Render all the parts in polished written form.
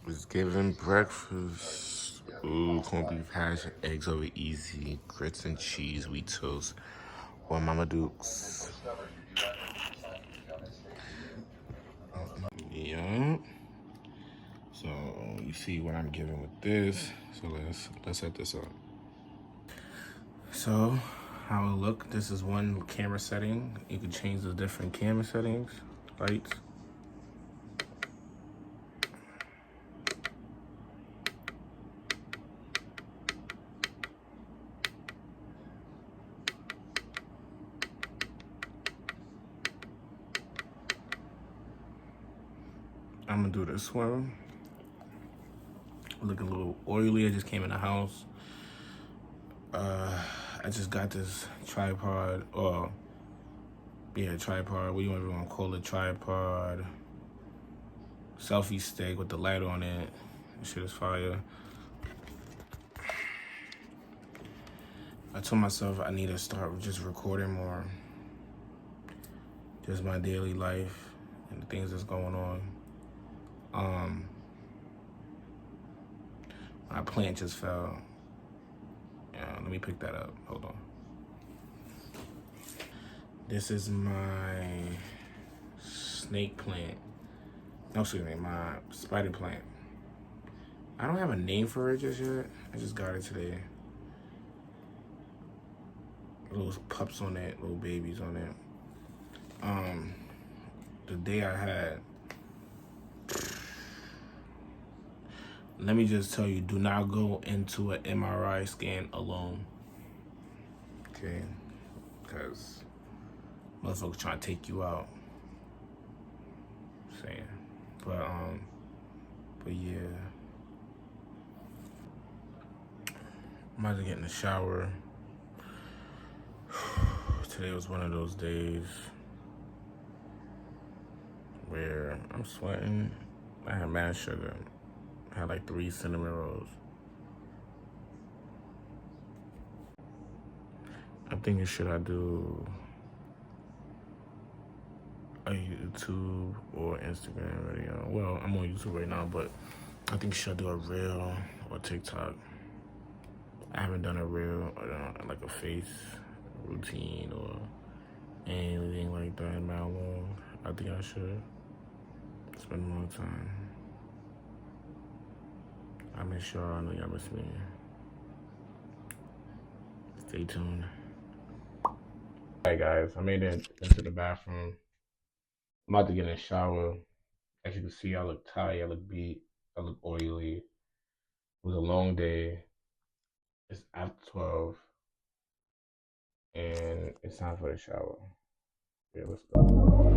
Was giving breakfast. Ooh, corned beef hash, eggs over easy, grits and cheese, wheat toast, or Mama Duke's. Yeah. So you see what I'm giving with this. So let's set this up. So how it look? This is one camera setting. You can change the different camera settings, lights. I'm gonna do this one. Looking a little oily. I just came in the house. I just got this tripod, or tripod. What do you even want to call it? Tripod. Selfie stick with the light on it. This shit is fire. I told myself I need to start just recording more. Just my daily life and the things that's going on. My plant just fell. Yeah, let me pick that up. Hold on. This is my snake plant. No, excuse me, my spider plant. I don't have a name for it just yet. I just got it today. Little pups on it, little babies on it. The day I had, let me just tell you, do not go into an MRI scan alone. Okay? Because motherfuckers trying to take you out. Saying. But yeah. I'm about to get in the shower. Today was one of those days where I'm sweating. I had mad sugar. I had like 3 cinnamon rolls. I'm thinking, should I do a YouTube or Instagram video? Well, I'm on YouTube right now, but I think should I do a reel or TikTok? I haven't done a reel or like a face routine or anything like that in how long. I think I should. It's been a long time. I miss y'all. I know y'all miss me. Stay tuned. Hey guys, I made it into the bathroom. I'm about to get in the shower. As you can see, I look tired, I look beat, I look oily. It was a long day. It's after 12, and it's time for the shower. Yeah, let's go.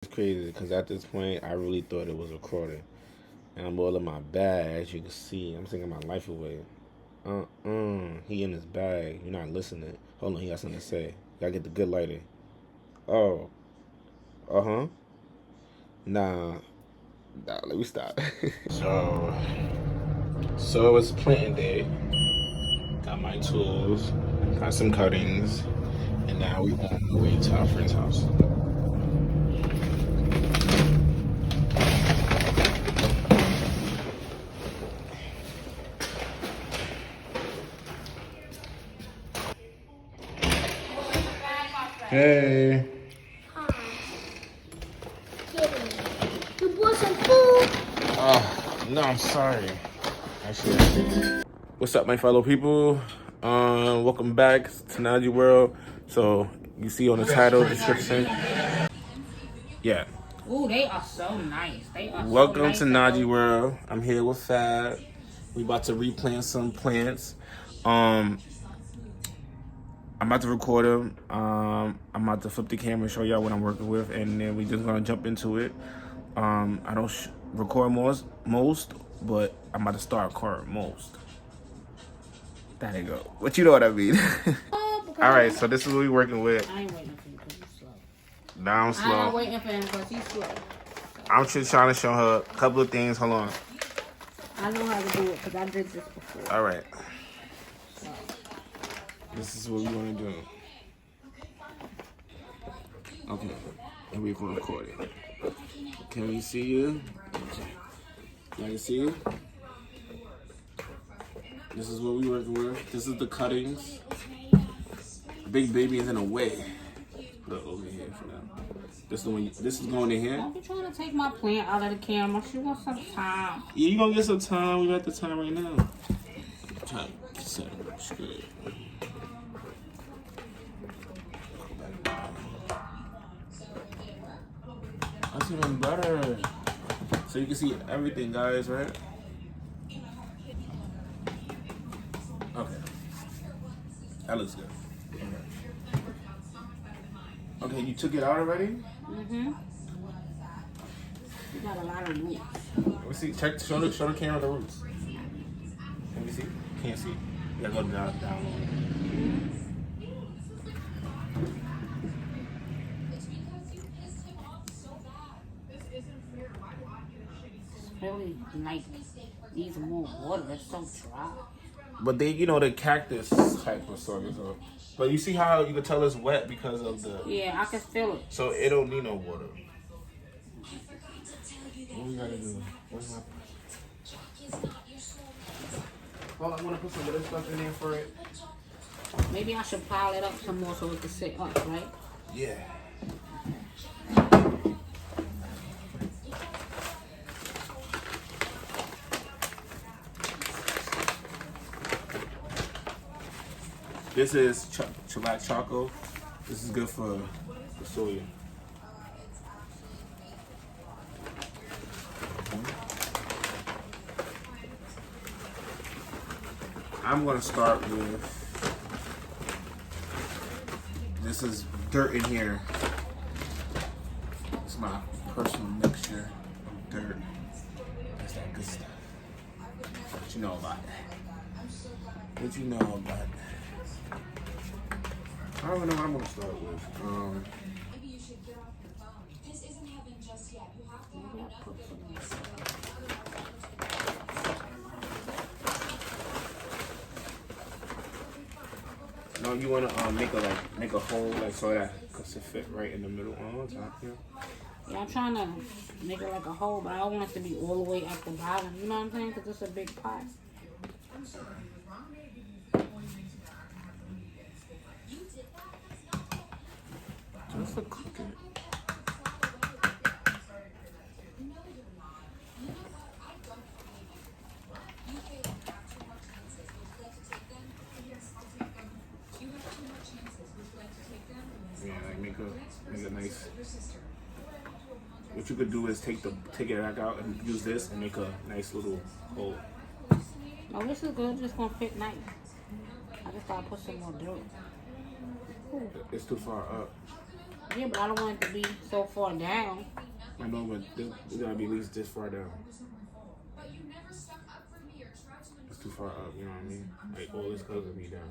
It's crazy because at this point, I really thought it was recording. And I'm all in my bag, as you can see. I'm singing my life away. He in his bag. You're not listening. Hold on, he got something to say. Gotta get the good lighting. Oh. Uh-huh. Nah, let me stop. So it's planting day. Got my tools, got some cuttings, and now we on the way to our friend's house. Hey. Hi. You bought some food? Oh, no, I'm sorry. Actually, what's up, my fellow people? Welcome back to Naji World. So you see on the title description. Yeah. Ooh, they are so nice. They are Welcome so to nice. Naji World. I'm here with Fab. We about to replant some plants. I'm about to record them. I'm about to flip the camera and show y'all what I'm working with, and then we just gonna jump into it. I don't record most, but I'm about to start recording most. There you go. But you know what I mean. All right, so this is what we working with. I ain't waiting for you because he's slow. Down I'm slow. waiting for him because he's slow. So. I'm just trying to show her a couple of things. Hold on. I know how to do it because I did this before. All right. This is what we want to do. Okay. And we're going to record it. Can we see you? Can I see you? This is what we working with. This is the cuttings. Big baby is in the way. Put it over here for now. This is going in here. Don't be trying to take my plant out of the camera. She wants some time. Yeah, you gonna get some time. We got the time right now. Try to set it up straight. That's even better. So you can see everything, guys, right? Okay. That looks good. Okay, you took it out already? Mm-hmm. You got a lot of roots. Let me see. Check. Show the camera the roots. Can we see? Can't see. You gotta go down. Really like needs more water. It's so dry. But they, the cactus type of soil. So. But you see how you can tell it's wet because of the. Yeah, I can feel it. So it don't need no water. What we gotta do? Where's my? Well, I'm gonna put some of this stuff in there for it. Maybe I should pile it up some more so it can sit up, right? Yeah. This is black choco. This is good for the soya. I'm gonna start with, this is dirt in here. It's my personal mixture of dirt. That's that good stuff. What you know about that? What you know about that? I don't know what I'm gonna start with. Maybe you should get off your phone. This isn't heaven just yet. You have to have enough of it. No, you wanna make a hole so that cause it fit right in the middle all the time. Yeah, I'm trying to make it like a hole, but I don't want it to be all the way at the bottom. You know what I'm saying? Because it's a big pot. Just to cook it. Yeah, like make a nice. What you could do is take it back out and use this and make a nice little hole. Oh, this is good. It's gonna fit nice. I just gotta put some more dirt. Ooh. It's too far up. Yeah, but I don't want it to be so far down. I know, but it's gotta be at least this far down. It's too far up, you know what I mean? Like all this color be down.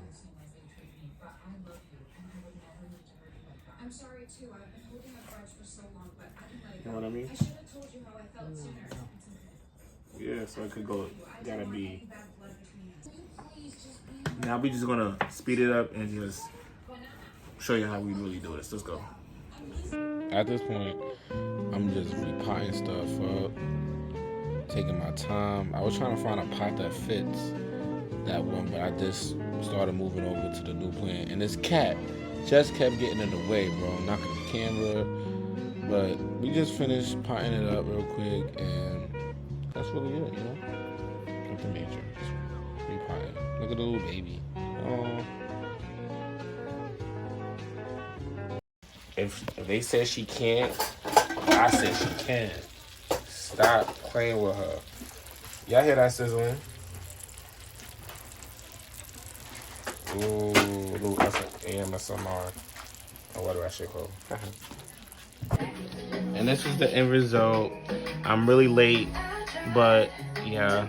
I'm sorry too. I've been holding a grudge for so long, but I didn't let it You know what I mean? I should have told you how I felt sooner. Yeah, so it could go. Gotta be. Now we just gonna speed it up and just show you how we really do this. Let's go. At this point, I'm just repotting stuff up, taking my time. I was trying to find a pot that fits that one, but I just started moving over to the new plant. And this cat just kept getting in the way, bro, knocking the camera. But we just finished potting it up real quick, and that's really it, you know? Nothing major. Just repotting. Look at the little baby. Oh. If they said she can't, I said she can. Stop playing with her. Y'all hear that sizzling? Ooh, that's an AMSMR. Or what do I shit called? And this is the end result. I'm really late, but yeah.